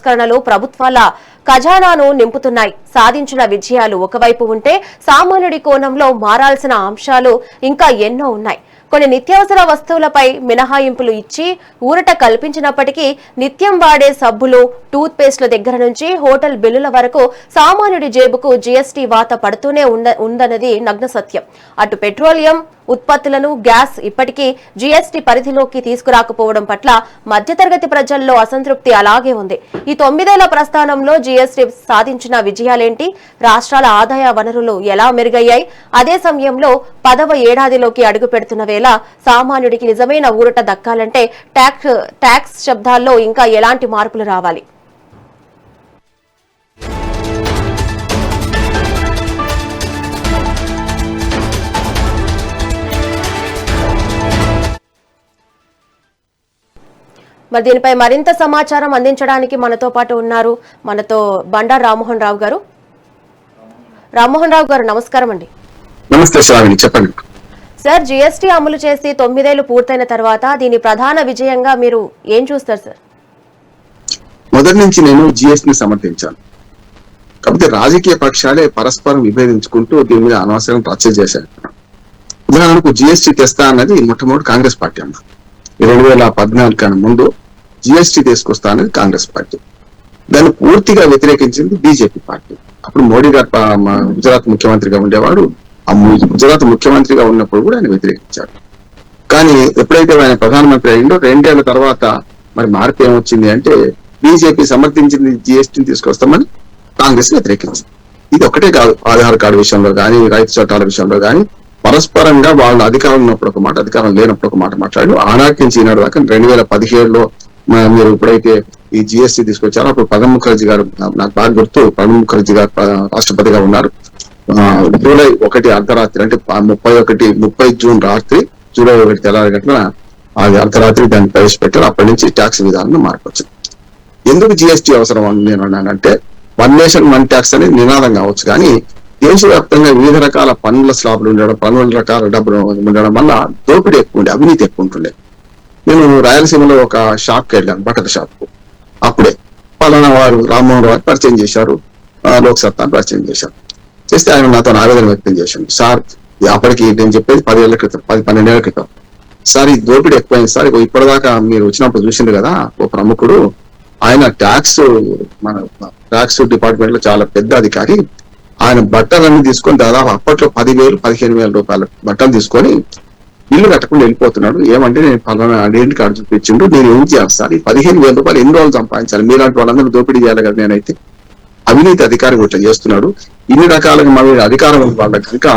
సంస్కరణలు ప్రభుత్వాల ఖజానాను నింపుతున్నాయి. సాధించిన విజయాలు ఒకవైపు ఉంటే సామాన్యుడి కోణంలో మారాల్సిన అంశాలు ఇంకా ఎన్నో ఉన్నాయి. కొన్ని నిత్యావసర వస్తువులపై మినహాయింపులు ఇచ్చి ఊరట కల్పించినప్పటికీ నిత్యం వాడే సబ్బులు, టూత్ పేస్ట్ల దగ్గర నుంచి హోటల్ బిల్లుల వరకు సామాన్యుడి జేబుకు జీఎస్టీ వాత పడుతూనే ఉందన్నది నగ్న సత్యం. అటు పెట్రోలియం ఉత్పత్తులను, గ్యాస్ ఇప్పటికీ జీఎస్టీ పరిధిలోకి తీసుకురాకపోవడం పట్ల మధ్యతరగతి ప్రజల్లో అసంతృప్తి అలాగే ఉంది. ఈ 9 ఏళ్ల ప్రస్థానంలో జీఎస్టీ సాధించిన విజయాలేంటి? రాష్ట్రాల ఆదాయ వనరులు ఎలా మెరుగయ్యాయి? అదే సమయంలో 10వ ఏడాదిలోకి అడుగు పెడుతున్న వేళ సామాన్యుడికి నిజమైన ఊరట దక్కాలంటే ట్యాక్స్ శబ్దాల్లో ఇంకా ఎలాంటి మార్పులు రావాలి? మరి దీనిపై మరింత సమాచారం అందించడానికి మనతో పాటు ఉన్నారు బండారు రామ్మోహన్ రావు గారు. రామ్మోహన్ రావు గారు, నమస్కారం అండి. నమస్తే శ్రావణి, చెప్పండి సార్. జీఎస్టీ అమలు చేసి 9 ఏళ్లు పూర్తయిన తర్వాత దీని ప్రధాన విజయంగా మీరు ఏం చూస్తారు సార్? మొదటి నుంచి నేను జిఎస్టీని సమర్థించాను. కాకపోతే రాజకీయ పక్షాలే పరస్పరం విభేదించుకుంటూ దీని మీద అనవసరం రచ్చ చేశారు. ఉదాహరణకు జిఎస్టీ తెస్తా అన్నది మొట్టమొదటి కాంగ్రెస్ పార్టీ అన్నారు. 2014 కన్నా ముందు జిఎస్టీ తీసుకొస్తా అనేది కాంగ్రెస్ పార్టీ. దాన్ని పూర్తిగా వ్యతిరేకించింది బీజేపీ పార్టీ. అప్పుడు మోడీ గారు గుజరాత్ ముఖ్యమంత్రిగా ఉండేవాడు. ఆ గుజరాత్ ముఖ్యమంత్రిగా ఉన్నప్పుడు కూడా ఆయన వ్యతిరేకించాడు. కానీ ఎప్పుడైతే ఆయన ప్రధానమంత్రి అయిందో 2 ఏళ్ల తర్వాత మరి మార్పు ఏమొచ్చింది అంటే బీజేపీ సమర్థించింది జిఎస్టీని తీసుకొస్తామని కాంగ్రెస్ వ్యతిరేకించింది. ఇది ఒకటే కాదు, ఆధార్ కార్డు విషయంలో కానీ, రైతు చట్టాల విషయంలో కానీ పరస్పరంగా వాళ్ళ అధికారం ఉన్నప్పుడు ఒక మాట, అధికారం లేనప్పుడు ఒక మాట మాట్లాడు. ఆనాటి నుంచి ఈనాడు దాకా 2017లో మీరు ఎప్పుడైతే ఈ జిఎస్టీ తీసుకొచ్చారో అప్పుడు ప్రణబ్ ముఖర్జీ గారు, నాకు బాగా గుర్తు, ప్రణబ్ ముఖర్జీ గారు రాష్ట్రపతిగా ఉన్నారు. జూలై 1 అర్ధరాత్రి అంటే 30 జూన్ రాత్రి, జూలై 1 తెల్లారి గంటల అది అర్ధరాత్రి దాన్ని ప్రవేశపెట్టారు. అప్పటి నుంచి ట్యాక్స్ విధానం మార్పు వచ్చింది. ఎందుకు జిఎస్టీ అవసరం అని నేను అన్నానంటే, 1 నేషన్ 1 ట్యాక్స్ అనేది నినాదం కావచ్చు, కానీ దేశవ్యాప్తంగా వివిధ రకాల పన్నుల స్లాబ్లు ఉండడం, పన్నుల రకాల డబ్బులు ఉండడం వల్ల దోపిడీ ఎక్కువ ఉండే, అవినీతి ఎక్కువ ఉంటుండే. నేను రాయలసీమలో ఒక షాప్కి వెళ్ళాను, బట్టల షాప్కు. అప్పుడే పలానా వారు రామ్మోహన్ రావు పరిచయం చేశారు, లోక్ సత్తాను పరిచయం చేశారు. చేస్తే ఆయన నాతో ఆవేదన వ్యక్తం చేశాను. సార్, అప్పటికి నేను చెప్పేది 10 ఏళ్ల క్రితం, 12 ఏళ్ల క్రితం. సార్, ఈ దోపిడీ ఎక్కువైంది సార్. ఇప్పటిదాకా మీరు వచ్చినప్పుడు చూసింది కదా ఓ ప్రముఖుడు, ఆయన మన ట్యాక్స్ డిపార్ట్మెంట్ లో చాలా పెద్ద అధికారి. ఆయన బట్టలన్నీ తీసుకొని దాదాపు అప్పట్లో 10,000-15,000 రూపాయల బట్టలు తీసుకొని ఇల్లు కట్టకుండా వెళ్ళిపోతున్నాడు. ఏమంటే నేను పలానా ఐడెంటిటీ కార్డు చూపించిండు, నేను ఏం చేయాలి సార్, ఈ 15,000 రూపాయలు ఎన్ని రోజులు సంపాదించాలి, మీలాంటి వాళ్ళందరూ దోపిడీ చేయాలి కదా. నేనైతే అవినీతి అధికారి ఇట్లా చేస్తున్నాడు, ఇన్ని రకాలుగా మన అధికారం వాళ్ళ కనుక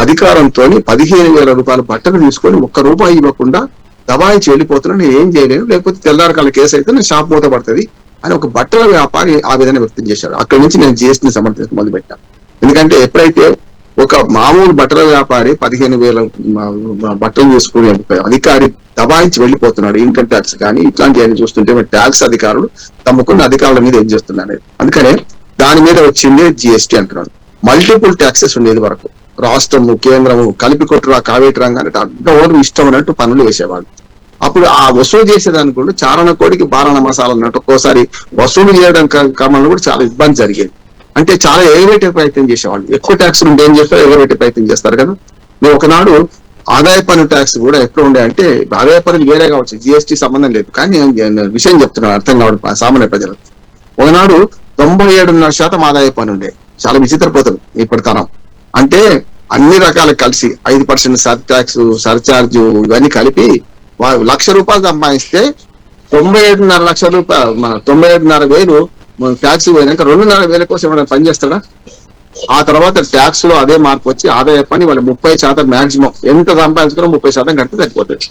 అధికారంతో 15,000 రూపాయల బట్టలు తీసుకొని ₹1 ఇవ్వకుండా దబాయించి వెళ్ళిపోతున్నాడు, నేను ఏం చేయలేను, లేకపోతే తెల్లారకాల కేసు అయితే నేను షాప్ మూత పడుతుంది అని ఒక బట్టల వ్యాపారి ఆ విధంగా వ్యక్తం చేశాడు. అక్కడి నుంచి నేను జిఎస్టీని సమర్థించడం మొదలుపెట్టాను. ఎందుకంటే ఎప్పుడైతే ఒక మామూలు బట్టల వ్యాపారి 15,000 బట్టలు తీసుకునే అధికారి దబాయించి వెళ్ళిపోతున్నాడు, ఇన్కమ్ ట్యాక్స్ కానీ ఇట్లాంటివన్నీ చూస్తుంటే ట్యాక్స్ అధికారులు తమకున్న అధికారుల మీద ఏం చేస్తున్నారు. అందుకనే దాని మీద వచ్చింది జిఎస్టీ అంటున్నాడు. మల్టిపుల్ ట్యాక్సెస్ ఉండేది వరకు, రాష్ట్రము కేంద్రము కలిపి కొట్టురా కావేటి రంగానే అడ్డోరు ఇష్టం అన్నట్టు పనులు వేసేవాడు. అప్పుడు ఆ వసూలు చేసేదానికి కూడా చారణ కోడికి బారణ మసాలా అన్నట్టు ఒక్కోసారి వసూలు చేయడం క్రమంలో కూడా చాలా ఇబ్బంది జరిగేది. అంటే చాలా ఎగవేటే ప్రయత్నం చేసేవాళ్ళు. ఎక్కువ ట్యాక్స్ ఉంటే ఏం చేస్తారు, ఎగవేటే ప్రయత్నం చేస్తారు కదా. నేను ఒకనాడు ఆదాయ పన్ను ట్యాక్స్ కూడా ఎప్పుడు ఉండే అంటే, ఆదాయ పన్నులు వేరే కావచ్చు, జిఎస్టీ సంబంధం లేదు, కానీ విషయం చెప్తున్నాను అర్థం కావడం సామాన్య ప్రజలకు. ఒకనాడు 97.5% ఆదాయ పన్ను ఉండే. చాలా విచిత్రపోతుంది ఇప్పటి తరం. అంటే అన్ని రకాలు కలిసి 5% సర్చార్జ్ ఇవన్నీ కలిపి ₹1,00,000 సంపాదిస్తే 97.5 లక్షల రూపాయలు, 97,500 ట్యాక్స్ పోయినాక 2,500 కోసం ఏమైనా పనిచేస్తాడా? ఆ తర్వాత ట్యాక్స్ లో అదే మార్పు వచ్చి ఆదాయ పని వాళ్ళు 30% మాక్సిమం, ఎంత సంపాదించుకున్నా 30% కడితే సరిపోతుంది.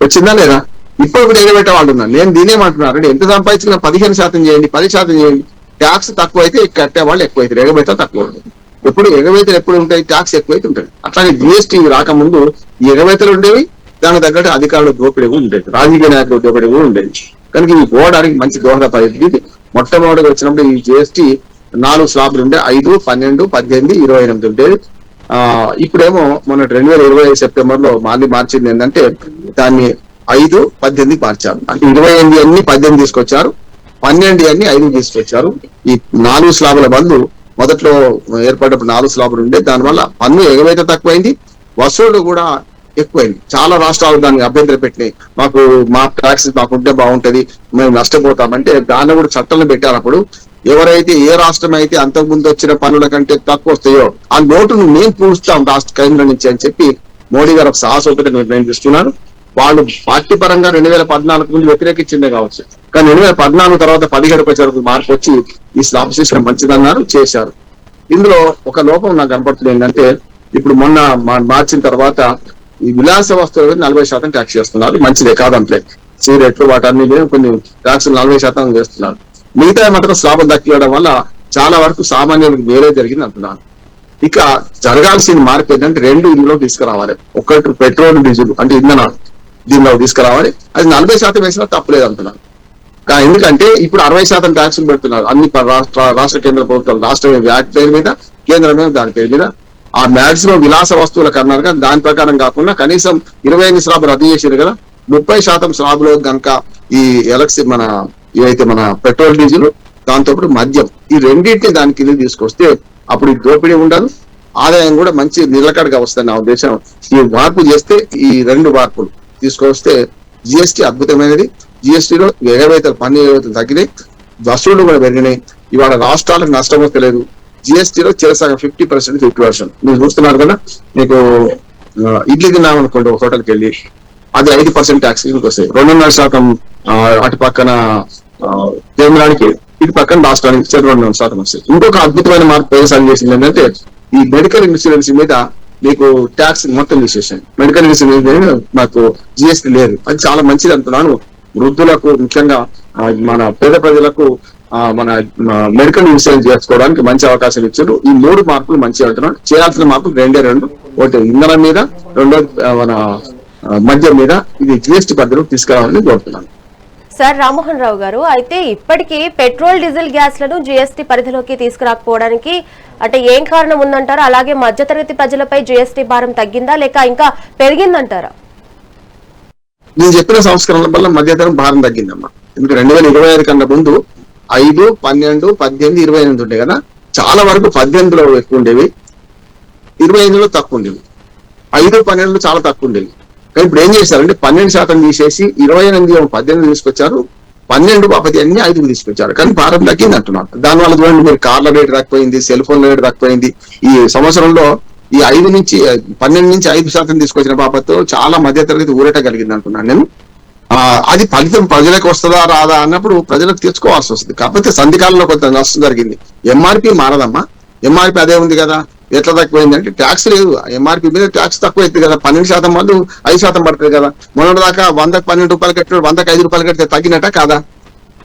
వచ్చిందా లేదా? ఇప్పుడు కూడా ఎగబెట్టే వాళ్ళు ఉన్నారు. నేను దీనేమంటున్నారు, ఎంత సంపాదించుకున్నా 15% చేయండి, 10% చేయండి, ట్యాక్స్ తక్కువ అయితే కట్టే వాళ్ళు ఎక్కువ అవుతారు, ఎగబెట్ట తక్కువ ఉంటుంది. ఎప్పుడు ఎగవేతలు ఎప్పుడు ఉంటాయి, ట్యాక్స్ ఎక్కువైతే ఉంటుంది. అట్లాగే జిఎస్టీ రాకముందు ఈ ఎగవేతలు ఉండేవి, దానికి తగ్గట్టు అధికారులు దోపిడీ ఉండేది, రాజకీయ నాయకులు దోపిడీ ఉండేది. కనుక ఇవి పోవడానికి మంచి దోహదపడేది. మొట్టమొదటిగా వచ్చినప్పుడు ఈ జిఎస్టీ 4 స్లాబ్లు ఉండే, 5, 12, 18, 28 ఉండేది. ఇప్పుడేమో మొన్న 2020 సెప్టెంబర్ లో మార్చింది ఏంటంటే దాన్ని 5, 18 మార్చారు. అంటే 28 అన్ని 18 తీసుకొచ్చారు. 12 అన్ని 5 తీసుకొచ్చారు. ఈ 4 స్లాబుల బంధు మొదట్లో ఏర్పడినప్పుడు 4 స్లాబులు ఉండే, దానివల్ల పన్ను ఎగవేత తక్కువైంది, వసూళ్లు కూడా ఎక్కువైంది. చాలా రాష్ట్రాలు దాన్ని అభ్యంతరం పెట్టినాయి. మా ట్యాక్స్ మాకుంటే బాగుంటది, మేము నష్టపోతామంటే దాన్ని కూడా చట్టాలను పెట్టారు. అప్పుడు ఎవరైతే ఏ రాష్ట్రం అయితే అంతకుముందు వచ్చిన పన్నుల కంటే తక్కువ వస్తాయో ఆ నోటును మేము పూడుస్తాం రాష్ట్ర కేంద్రం నుంచి అని చెప్పి మోడీ గారు ఒక సాహసోపేత నిర్ణయం తీసుకున్నారు. వాళ్ళు పార్టీ పరంగా 2014 ముందు వ్యతిరేకించిందే కావచ్చు, కానీ 2014 తర్వాత 17 వచ్చేవరకు మార్పు వచ్చి ఈ స్లాబ్ సిస్టమ్ మంచిదన్నారు, చేశారు. ఇందులో ఒక లోపం నాకు కనపడుతుంది ఏంటంటే, ఇప్పుడు మొన్న మార్చిన తర్వాత ఈ విలాస వస్తువుల మీద 40% ట్యాక్స్ చేస్తున్నారు. మంచిదే కాదంటే సిగరెట్లు వాటన్ని కొన్ని ట్యాక్స్ 40% చేస్తున్నారు. మిగతా మాత్రం స్లాబ్ దక్కియడం వల్ల చాలా వరకు సామాన్యులకు వేరే జరిగింది అంటున్నాను. ఇక జరగాల్సిన మార్పు ఏంటంటే 2 ఇందులో తీసుకురావాలి. ఒకటి పెట్రోల్ డీజిల్ అంటే ఇంధనాలు దీనిలో తీసుకురావాలి. అది 40% వేసినా తప్పలేదు అంటున్నాను. ఎందుకంటే ఇప్పుడు 60% ట్యాక్సులు పెడుతున్నారు అన్ని రాష్ట్ర కేంద్ర ప్రభుత్వాలు. రాష్ట్రమే వ్యాట్ పేరు మీద, కేంద్రమే దాని పేరు మీద. ఆ మ్యాక్సిమం విలాస వస్తువులకు అన్నారు కదా, దాని ప్రకారం కాకుండా కనీసం 25 స్లాబులు రద్దు చేసారు కదా, 30% స్లాబులో కనుక ఈ ఏవైతే మన పెట్రోల్ డీజిల్ దాంతో పాటు మద్యం ఈ రెండింటిని దాని కింద తీసుకొస్తే అప్పుడు దోపిడీ ఉండదు, ఆదాయం కూడా మంచి నిలకడగా వస్తుంది. నా ఉద్దేశం ఈ మార్పు చేస్తే, ఈ 2 మార్పులు తీసుకొస్తే జిఎస్టీ అద్భుతమైనది. జిఎస్టీలో పన్ను ఎగవేతలు తగ్గినాయి, వసూళ్లు కూడా పెరిగినాయి. ఇవాళ రాష్ట్రాలకు నష్టం వస్తలేదు. జిఎస్టీలో చిరసగం 50%, 50%. మీరు చూస్తున్నారు కదా, మీకు ఇడ్లీ తిన్నామనుకోండి ఒక హోటల్కి వెళ్ళి, అది 5% ట్యాక్స్ వస్తాయి. 2.5% అటు పక్కన కేంద్రానికి, ఇటు పక్కన రాష్ట్రానికి 2.5% వస్తాయి. ఇంకొక అద్భుతమైన మార్పు వ్యవసాయం చేసింది ఏంటంటే, ఈ మెడికల్ ఇన్సూరెన్స్ మీద మీకు ట్యాక్స్ మొత్తం తీసేసాను. మెడికల్ ఇన్సూరెన్స్ మీద మాకు జిఎస్టీ లేదు. అది చాలా మంచిది అంటున్నాను. వృద్ధులకు, ముఖ్యంగా మన పేద ప్రజలకు మన మెడికల్ ఇన్సూరెన్స్ చేసుకోవడానికి మంచి అవకాశం ఇచ్చారు. ఈ 3 మార్పులు మంచి అంటున్నాను. చేయాల్సిన మార్పులు 2. ఒకటి ఇంధనం మీద, 2 మన మద్యం మీద. ఇది జిఎస్టీ పరిధిలోకి తీసుకురావాలని కోరుతున్నాను. సార్ రామ్మోహన్ రావు గారు, అయితే ఇప్పటికీ పెట్రోల్, డీజిల్ గ్యాస్లను జిఎస్టీ పరిధిలోకి తీసుకురాకపోవడానికి అంటే ఏం కారణం ఉందంటారా? అలాగే మధ్యతరగతి ప్రజలపై జిఎస్టీ భారం తగ్గిందా లేక ఇంకా పెరిగిందంటారా? నేను చెప్పిన సంస్కరణల వల్ల మధ్యతరం భారం తగ్గిందమ్మా. ఎందుకంటే 2025 కన్నా ముందు 5, 12, 18, 28 ఉంటాయి కదా, చాలా వరకు 18లో ఎక్కువ ఉండేవి, 25లో తక్కువ ఉండేవి, 5, 12 చాలా తక్కువ ఉండేవి. కానీ ఇప్పుడు ఏం చేశారంటే 12% తీసేసి 28, 18 తీసుకొచ్చారు. 12 బాపతి అన్ని 5 తీసుకొచ్చారు. కానీ భారం తగ్గింది అంటున్నారు. దానివల్ల చూడండి, మీరు కార్ల రేటు తక్కువైంది, సెల్ ఫోన్ల రేటు తక్కువైంది. ఈ సంవత్సరంలో ఈ 12 నుంచి 5% తీసుకొచ్చిన బాపత్తో చాలా మధ్యతరగతి ఊరట కలిగింది అంటున్నాను నేను. అది ఫలితం ప్రజలకు వస్తుందా రాదా అన్నప్పుడు ప్రజలకు తెచ్చుకోవాల్సి వస్తుంది. కాకపోతే సంధికాలంలో కొంత నష్టం జరిగింది. ఎంఆర్పి మారదమ్మా, ఎంఆర్పి అదే ఉంది కదా. ఎట్లా తక్కువైంది అంటే ట్యాక్స్ లేదు, ఎంఆర్పి మీద ట్యాక్స్ తక్కువ అవుతుంది కదా. 12% వాళ్ళు 5% పడుతుంది కదా. మొన్నటి దాకా 100కి 12 రూపాయలు కట్టినాడు, 100కి 5 రూపాయలు కడితే తగ్గినట్ట కాదా?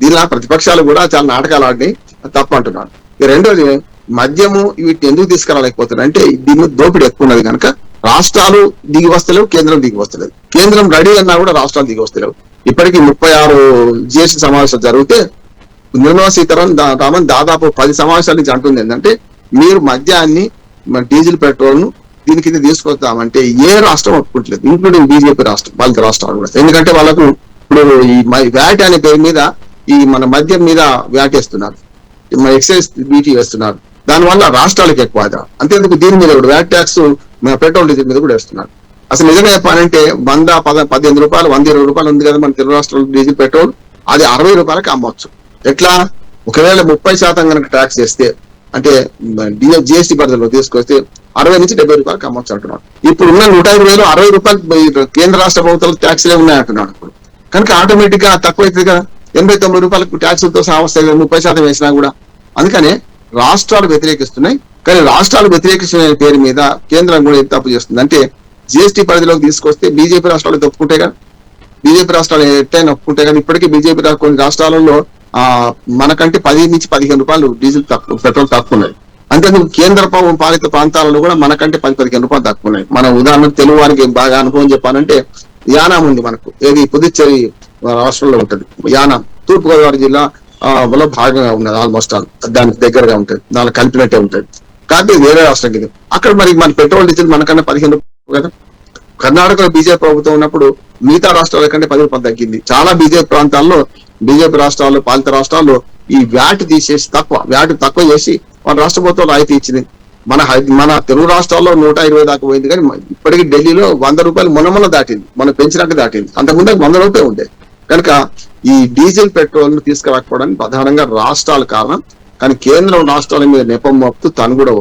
దీనిలో ప్రతిపక్షాలు కూడా చాలా నాటకాలు ఆడినాయి, తప్పు అంటున్నాను. రెండోది, మద్యము వీటిని ఎందుకు తీసుకురాలేకపోతున్నారు అంటే దీన్ని దోపిడీ ఎక్కువ ఉన్నది కనుక రాష్ట్రాలు దిగి వస్తలేవు, కేంద్రం దిగి వస్తలేదు. కేంద్రం రెడీ అన్నా కూడా రాష్ట్రాలు దిగి వస్తలేవు. ఇప్పటికీ 36 జిఎస్టీ సమావేశాలు జరిగితే నిర్మలా సీతారామన్ దాదాపు 10 సమావేశాల నుంచి అంటుంది ఏంటంటే, మీరు మద్యాన్ని, డీజిల్, పెట్రోల్ ను దీని కింద తీసుకొస్తామంటే ఏ రాష్ట్రం ఒప్పుకుంటలేదు, ఇంక్లూడింగ్ బీజేపీ రాష్ట్రం, వాళ్ళ రాష్ట్రాలు కూడా. ఎందుకంటే వాళ్ళకు ఇప్పుడు ఈ వ్యాట్ అనే పేరు మీద ఈ మన మద్యం మీద వ్యాట్ వేస్తున్నారు, ఎక్సైజ్ డ్యూటీ వేస్తున్నారు. దానివల్ల రాష్ట్రాలకు ఎక్కువ ఆదా. అంతేందుకు దీని మీద కూడా వ్యాట్ ట్యాక్స్ పెట్రోల్, డీజిల్ మీద కూడా వేస్తున్నారు. అసలు నిజంగా చెప్పాలంటే 118 రూపాయలు, 120 రూపాయలు ఉంది కదా మన తెలుగు రాష్ట్రాల్లో డీజిల్, పెట్రోల్. అది 60 రూపాయలకి అమ్మవచ్చు. ఎట్లా? ఒకవేళ 30% కనుక ట్యాక్స్ చేస్తే, అంటే జిఎస్టీ పరిధిలో తీసుకొస్తే 60 నుంచి 70 రూపాయలకి అమ్మవచ్చు అంటున్నాడు. ఇప్పుడు ఉన్న 120లో 60 రూపాయలు కేంద్ర రాష్ట్ర ప్రభుత్వాలు ట్యాక్స్లే ఉన్నాయంటున్నాడు. ఇప్పుడు కనుక ఆటోమేటిక్ గా తక్కువ అవుతుంది కదా. 89 రూపాయలకు ట్యాక్సులతో సహా వస్తాయి 30% వేసినా కూడా. అందుకనే రాష్ట్రాలు వ్యతిరేకిస్తున్నాయి. కానీ రాష్ట్రాలు వ్యతిరేకిస్తున్న పేరు మీద కేంద్రం కూడా ఏం తప్పు చేస్తుంది అంటే, జిఎస్టీ పరిధిలోకి తీసుకొస్తే బీజేపీ రాష్ట్రాలు ఒప్పుకుంటే కదా, బీజేపీ రాష్ట్రాలు ఎట్లయినా ఒప్పుకుంటే కానీ ఇప్పటికీ బీజేపీ కొన్ని రాష్ట్రాలలో మనకంటే 10 నుంచి 15 రూపాయలు డీజిల్ తక్కువ, పెట్రోల్ తక్కువ ఉన్నాయి. అంతేందుకు కేంద్ర పాలిత ప్రాంతాలలో కూడా మనకంటే 10-15 రూపాయలు తక్కువ ఉన్నాయి. మన ఉదాహరణకు తెలుగు వారికి బాగా అనుభవం చెప్పాలంటే, యానాం ఉంది మనకు, ఏది పుదుచ్చేరి రాష్ట్రంలో ఉంటుంది. యానాం తూర్పుగోదావరి జిల్లా లో భాగంగా ఉన్నది, ఆల్మోస్ట్ దానికి దగ్గరగా ఉంటుంది, దానికి కలిపినట్టే ఉంటుంది. కాబట్టి వేరే రాష్ట్రం కింద అక్కడ మరి మన పెట్రోల్, డీజిల్ మనకన్నా 15 రూపాయలు కదా. కర్ణాటకలో బీజేపీ ప్రభుత్వం ఉన్నప్పుడు మిగతా రాష్ట్రాల కంటే 10 రూపాయలు తగ్గింది. చాలా బీజేపీ ప్రాంతాల్లో బీజేపీ రాష్ట్రాల్లో, పాలిత రాష్ట్రాల్లో ఈ వ్యాట్ తీసేసి తక్కువ చేసి మన రాష్ట్ర ప్రభుత్వం రాయితీ ఇచ్చింది. మన తెలుగు రాష్ట్రాల్లో 120 దాకా పోయింది, కానీ ఇప్పటికీ ఢిల్లీలో 100 రూపాయలు మొన్న దాటింది, మనం పెంచినట్టు దాటింది. అంతకుముందు 100 రూపాయలు ఉండే. కనుక ఈ డీజిల్ పెట్రోల్ ను తీసుకురాకపోవడానికి ప్రధానంగా రాష్ట్రాలు కారణం. కానీ కేంద్రం రాష్ట్రాల మీద నెపం మోపుతూ తను కూడా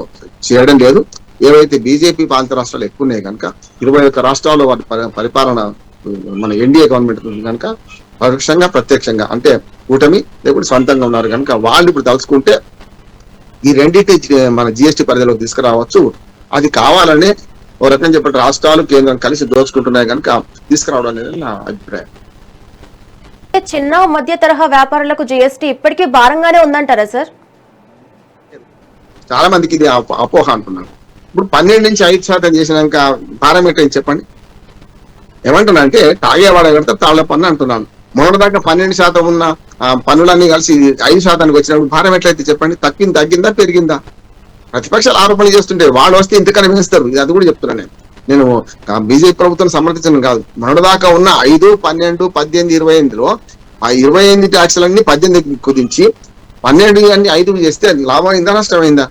చేయడం లేదు. ఏవైతే బీజేపీ పాలిత రాష్ట్రాలు ఎక్కువ ఉన్నాయి కనుక 21 రాష్ట్రాల్లో వాటి పరిపాలన మన ఎన్డీఏ గవర్నమెంట్ కనుక పరోక్షంగా ప్రత్యక్షంగా అంటే కూటమి లేకపోతే సొంతంగా ఉన్నారు కనుక వాళ్ళు ఇప్పుడు తలుచుకుంటే ఈ రెండింటి మన జిఎస్టీ పరిధిలోకి తీసుకురావచ్చు. అది కావాలనే ఓ రకంగా చెప్పండి రాష్ట్రాలు కేంద్రం కలిసి దోచుకుంటున్నాయి కనుక తీసుకురావడం అనేది నా అభిప్రాయం. చిన్న మధ్య తరహా వ్యాపారులకు జిఎస్టీ ఇప్పటికీ భారంగానే ఉందంటారా సార్? చాలా మందికి ఇది అపోహ అంటున్నారు. ఇప్పుడు 12 నుంచి 5% చేసినాక భారం ఏంటని చెప్పండి. ఏమంటున్నా అంటే తాగేవాడ కడితే తాళ్ల పన్ను అంటున్నాను. మొన్నటిదాకా 12% ఉన్న పన్నులన్నీ కలిసి 5% వచ్చినప్పుడు భారం ఎట్లయితే చెప్పండి. తగ్గిందా పెరిగిందా? ప్రతిపక్షాలు ఆరోపణలు చేస్తుంటే వాళ్ళు వస్తే ఇంతకన్నా వేస్తారు. అది కూడా చెప్తున్నాను నేను బీజేపీ ప్రభుత్వం సమర్థించడం కాదు. మొన్నటిదాకా ఉన్న 5, 12, 18, 28లో ఆ 28 ట్యాక్సులన్నీ 18 కుదించి 12 అన్ని 5 చేస్తే అది లాభమైందా నష్టమైందా?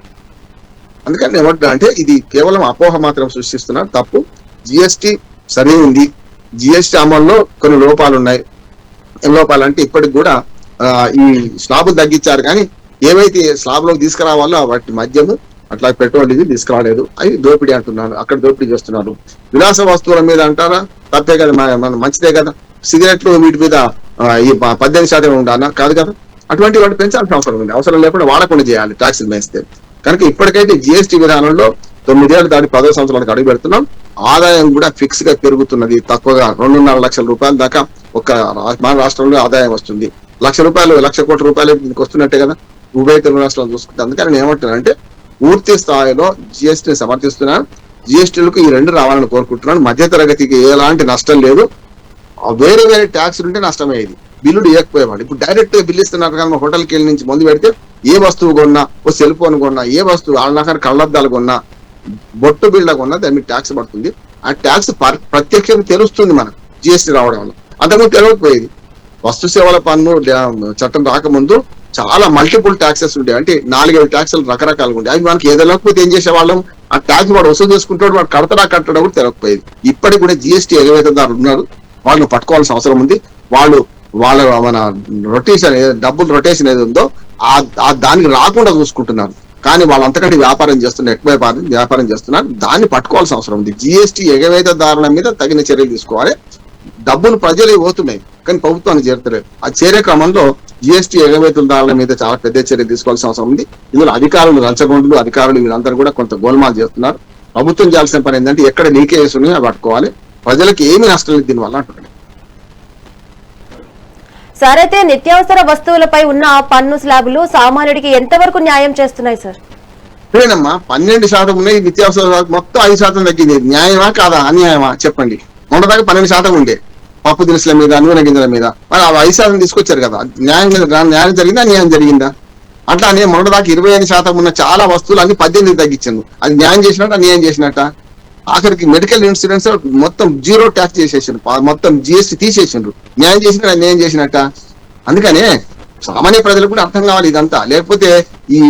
అందుకని ఏమంటున్నా అంటే ఇది కేవలం అపోహ మాత్రం సృష్టిస్తున్నారు. తప్పు. జిఎస్టీ సరి ఉంది. జిఎస్టీ అమల్లో కొన్ని లోపాలు ఉన్నాయి. ఏం లోపాలు అంటే ఇప్పటికి కూడా ఈ స్లాబులు తగ్గించారు, కానీ ఏవైతే స్లాబ్ లోకి తీసుకురావాలో వాటి మద్యము అట్లా పెట్రోల్ డీజిల్ తీసుకురాలేదు. అవి దోపిడీ అంటున్నారు. అక్కడ దోపిడీ చేస్తున్నారు. విలాస వస్తువుల మీద అంటారా? తప్పే కదా, మన మంచిదే కదా. సిగరెట్లు వీటి మీద ఈ 18% ఉండాలా? కాదు కదా. అటువంటి వాటి పెంచాల్సిన అవసరం ఉంది. అవసరం లేకుండా వాడకుండా చేయాలి ట్యాక్సులు వేస్తే. కనుక ఇప్పటికైతే జిఎస్టీ విధానంలో 9 ఏళ్ళు దాటి 10 సంవత్సరాలకు అడుగు పెడుతున్నాం. ఆదాయం కూడా ఫిక్స్ గా పెరుగుతున్నది. తక్కువగా 2.5 లక్షల రూపాయల దాకా మన రాష్ట్రంలో ఆదాయం వస్తుంది. 1,00,000 కోట్ల రూపాయలు దీనికి వస్తున్నట్టే కదా ఉభయ తెలుగు రాష్ట్రాలు చూసుకుంటే. అందుకని నేను ఏమంటున్నానంటే పూర్తి స్థాయిలో జిఎస్టీని సమర్థిస్తున్నాను. జిఎస్టీలకు ఈ 2 రావాలని కోరుకుంటున్నాను. మధ్య తరగతికి ఎలాంటి నష్టం లేదు. వేరే ట్యాక్సులు ఉంటే నష్టమయ్యేది, బిల్లులు ఇవ్వకపోయేవాడు. ఇప్పుడు డైరెక్ట్ బిల్లు ఇస్తున్నారు కానీ హోటల్కి వెళ్ళి నుంచి ముందు పెడితే ఏ వస్తువు కొన్నా, ఓ సెల్ ఫోన్ కొన్నా, ఏ వస్తువు వాళ్ళ కళ్ళద్దాలు కొన్నా, బొట్టు బిళ్ళ కొన్నా దాని మీద ట్యాక్స్ పడుతుంది. ఆ ట్యాక్స్ ప్రత్యక్షంగా తెలుస్తుంది మనకు జిఎస్టీ రావడం వల్ల. అంతకుముందు తెలియకపోయేది. వస్తు సేవల పన్ను చట్టం రాకముందు చాలా మల్టిపుల్ ట్యాక్సెస్ ఉంటాయి. అంటే 4-5 ట్యాక్సులు రకరకాలుగా ఉంటాయి. అవి మనకి ఏదో లేకపోతే ఏం చేసేవాళ్ళం, ఆ ట్యాక్స్ వాడు వసూలు చేసుకుంటాడు, వాడు కట్టడం కూడా తెలియకపోయేది. ఇప్పటికి కూడా జిఎస్టీ ఎగవేతదారులు ఉన్నారు, వాళ్ళని పట్టుకోవాల్సిన అవసరం ఉంది. వాళ్ళ మన రొటేషన్ డబ్బులు రొటేషన్ ఏది ఉందో దానికి రాకుండా చూసుకుంటున్నారు. కానీ వాళ్ళంతకంటే వ్యాపారం చేస్తున్నారు, ఎక్కువ వ్యాపారం చేస్తున్నారు. దాన్ని పట్టుకోవాల్సిన అవసరం ఉంది. జిఎస్టీ ఎగవేతదారుల మీద తగిన చర్యలు తీసుకోవాలి. డబ్బులు ప్రజలే పోతున్నాయి కానీ ప్రభుత్వానికి చేరుతలేదు. ఆ చేరే క్రమంలో జిఎస్టీ ఎగవేతదారుల మీద చాలా పెద్ద చర్య తీసుకోవాల్సిన అవసరం ఉంది. ఇందులో అధికారులు, లంచగొండలు అధికారులు వీళ్ళందరూ కూడా కొంత గోల్మాల్ చేస్తున్నారు. ప్రభుత్వం చేయాల్సిన పని ఏంటంటే ఎక్కడ లీకేజెస్ ఉన్నాయో అవి పట్టుకోవాలి. ప్రజలకు ఏమీ నష్టం లేదు దీనివల్ల అంటున్నాను. సార్, అయితే నిత్యావసర వస్తువులపై ఉన్న పన్ను స్లాబులు సామాన్యుడికి ఎంతవరకు న్యాయం చేస్తున్నాయి సార్? లేదమ్మా, 12% ఉన్నాయి. నిత్యావసర మొత్తం 5% తగ్గింది. న్యాయమా కాదా? అన్యాయమా చెప్పండి. మొన్నదాకా 12% ఉండే పప్పు దినుసుల మీద, నూనె గింజల మీద. మరి 5% తీసుకొచ్చారు కదా. న్యాయం జరిగిందా, అన్యాయం జరిగిందా? అట్లానే మొన్నదాకా 25% ఉన్న చాలా వస్తువులు అన్ని 18 తగ్గించారు. అది న్యాయం చేసినట్ట, అన్యాయం చేసినట్ట? ఆఖరికి మెడికల్ ఇన్సూరెన్స్ మొత్తం 0 ట్యాక్స్ చేసేసారు, మొత్తం జిఎస్టీ తీసేసిండ్రు. న్యాయం చేసినట్టు, అన్యాయం చేసినట్ట? అందుకనే సామాన్య ప్రజలకు కూడా అర్థం కావాలి ఇదంతా. లేకపోతే ఈ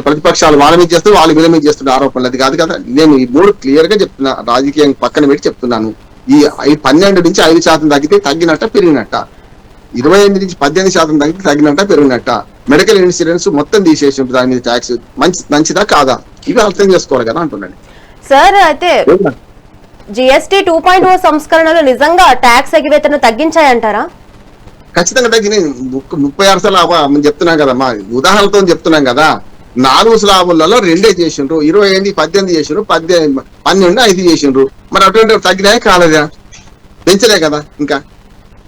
ప్రతిపక్షాలు వాళ్ళ మీద చేస్తారు, వాళ్ళ మీద చేస్తున్న ఆరోపణలు అది కాదు కదా. నేను ఈ 3 క్లియర్ గా చెప్తున్నా, రాజకీయం పక్కన పెట్టి చెప్తున్నాను. ఈ 12 నుంచి 5% తగ్గితే తగ్గినట్ట, పెరిగినట్ట? 28 నుంచి 18% తగ్గితే తగ్గినట్ట, పెరిగినట్ట? మెడికల్ ఇన్సూరెన్స్ మొత్తం తీసేసి ఉంటుంది, దాని మీద ట్యాక్స్ మంచిదా కాదా? ఇవి అర్థం చేసుకోవాలి కదా అంటున్నాను సార్. అయితే జిఎస్టీ 2.0 సంస్కరణలు నిజంగా ట్యాక్స్ ఎగవేతను తగ్గించాయంటారా? ఖచ్చితంగా తగ్గినాయి. 36 స్లాబ్ చెప్తున్నాం కదా, మా ఉదాహరణతో చెప్తున్నాం కదా. 4 స్లాబులలో 2 చేసిండ్రు, 28, 18 చేసిండ్రు, 12, 5 చేసిండ్రు. మరి అటువంటి తగ్గినాయా కాలేదా? పెంచలే కదా. ఇంకా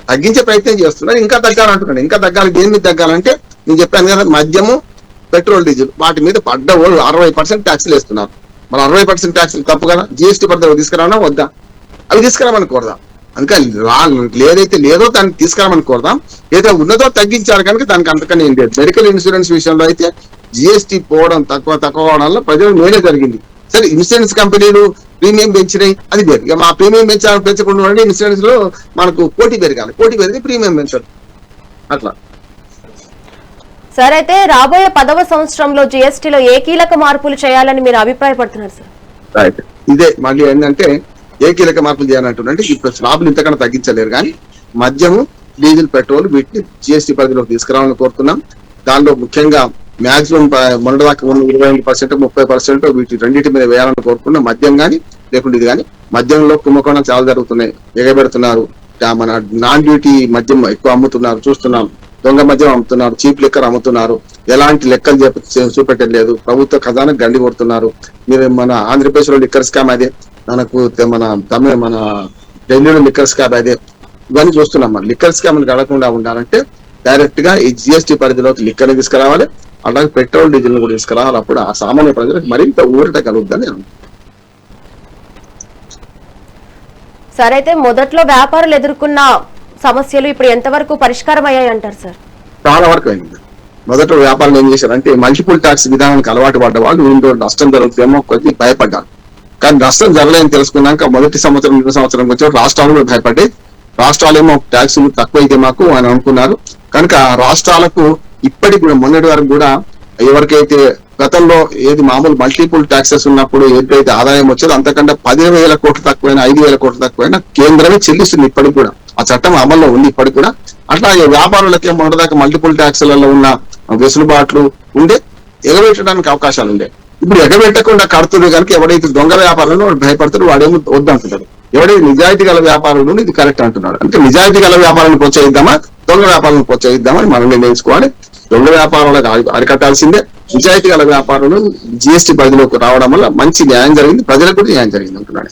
తగ్గించే ప్రయత్నం చేస్తున్నారు. ఇంకా తగ్గాలంటున్నాడు. ఇంకా తగ్గాలి. దేని మీద తగ్గాలంటే నేను చెప్పాను కదా, మద్యము, పెట్రోల్, డీజిల్ వాటి మీద పడ్డ వాళ్ళు 60% ట్యాక్స్లు వేస్తున్నారు. మన 60% ట్యాక్స్లు తప్పు కదా. జిఎస్టీ పరిధిలో తీసుకురావనా వద్దా? అవి తీసుకురామని కోరదాం. అందుకని ఏదైతే లేదో దాన్ని తీసుకురామని కోరదాం. ఏదో ఉన్నదో తగ్గించారు కనుక దానికి అంతకని ఏం లేదు. మెడికల్ ఇన్సూరెన్స్ విషయంలో అయితే జిఎస్టీ పోవడం తక్కువ అవడం వల్ల ప్రజలు మేలే జరిగింది. సరే, ఇన్సూరెన్స్ కంపెనీలు ప్రీమియం పెంచినాయి, అది వేరు. ఇక మా ప్రీమియం పెంచకుండా ఇన్సూరెన్స్ లో మనకు పోటీ పెరగాలి. పోటీ పెరిగి ప్రీమియం పెంచారు. అట్లా సార్ అయితే రాబోయే 10వ సంవత్సరంలో జీఎస్టీలో ఏ కీలక మార్పులు చేయాలని మీరు అభిప్రాయపడుతున్నారు సార్? రైట్, ఇదే మళ్ళీ ఏంటంటే ఏ కీలక మార్పులు చేయాలంటే ఇప్పుడు స్లాబ్లు ఇంతకన్నా తగ్గించలేరు, కానీ మద్యము, డీజిల్, పెట్రోల్ వీటిని జిఎస్టీ పరిధిలోకి తీసుకురావాలని కోరుతున్నాం. దానిలో ముఖ్యంగా మాక్సిమం మొన్నటిదాకా 25%, 30% వీటి రెండింటి మీద వేయాలని కోరుకున్నాం. మద్యం కానీ లేకుంటే ఇది కానీ. మద్యంలో కుంభకోణం చాలా జరుగుతున్నాయి, ఎగబెడుతున్నారు. మన నాన్ డ్యూటీ మద్యం ఎక్కువ అమ్ముతున్నారు, చూస్తున్నాం. దొంగ మద్యం అమ్ముతున్నారు, చీప్ లెక్కర్ అమ్ముతున్నారు. ఎలాంటి లెక్కలు చూపెట్టలేదు. ప్రభుత్వ ఖజానా గండి కొడుతున్నారు. మీరు మన ఆంధ్రప్రదేశ్ లో లిక్కర్ స్కామ్ అదే, మన ఢిల్లీలో లిక్కర్ స్కామ్ అదే. ఇవన్నీ చూస్తున్నాం. మన లిక్కర్ స్కామ్ గడకుండా ఉండాలంటే డైరెక్ట్ గా ఈ జిఎస్టీ పరిధిలోకి లిక్కర్ తీసుకురావాలి, అలాగే పెట్రోల్, డీజిల్ కూడా తీసుకురావాలి. అప్పుడు ఆ సామాన్య ప్రజలకు మరింత ఊరట కలుగుద్దని నేను. సార్ అయితే మొదట్లో వ్యాపారులు ఎదుర్కొన్న సమస్యలు ఇప్పుడు ఎంతవరకు పరిష్కారం అయ్యాయి అంటారు సార్? చాలా వరకు అయింది. మొదట వ్యాపారులు ఏం చేశారంటే మల్టిపుల్ ట్యాక్స్ విధానానికి అలవాటు పడ్డ వాళ్ళు వీళ్ళు నష్టం జరుగుతుందేమో కొద్ది భయపడ్డారు. కానీ నష్టం జరగలేని తెలుసుకున్నాక మొదటి సంవత్సరం, 2 సంవత్సరం వచ్చి రాష్ట్రాలు కూడా భయపడ్డాయి. రాష్ట్రాలేమో ట్యాక్సులు తక్కువైతే మాకు అని అనుకున్నారు. కనుక రాష్ట్రాలకు ఇప్పటికి కూడా మొన్నటి వరకు కూడా ఎవరికైతే గతంలో ఏది మామూలు మల్టిపుల్ ట్యాక్సెస్ ఉన్నప్పుడు ఏదైతే ఆదాయం వచ్చేదో అంతకంటే 10,000 కోట్లు తక్కువైనా, 5,000 కోట్లు తక్కువైనా కేంద్రమే చెల్లిస్తుంది. ఇప్పటికి కూడా ఆ చట్టం అమల్లో ఉంది ఇప్పటికి కూడా. అట్లా వ్యాపారులకి మొదటిదాకా మల్టిపుల్ ట్యాక్సులలో ఉన్న వెసులుబాట్లు ఉండే, ఎగబెట్టడానికి అవకాశాలు ఉండే. ఇప్పుడు ఎగబెట్టకుండా కడుతున్నారు కనుక ఎవడైతే దొంగ వ్యాపారులను భయపడతారు, వాడేమో వద్దంటున్నారు. ఎవడైతే నిజాయితీ గల వ్యాపారులు ఇది కరెక్ట్ అంటున్నాడు. అంటే నిజాయితీ గల వ్యాపారాలను ప్రోత్సహిద్దామా, దొంగ వ్యాపారాలను ప్రోత్సహిద్దామని మనం నిర్ణయించుకోవాలి. దొంగ వ్యాపారాలకు అరికట్టాల్సిందే. నిజాయితీ గల వ్యాపారులు జిఎస్టీ పరిధిలోకి రావడం వల్ల మంచి న్యాయం జరిగింది, ప్రజలకు కూడా న్యాయం జరిగింది అంటున్నాడు.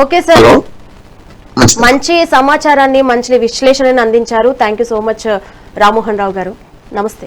ఓకే సార్, మంచి సమాచారాన్ని, మంచి విశ్లేషణని అందించారు. Thank you so much Rammohan Rao గారు. నమస్తే.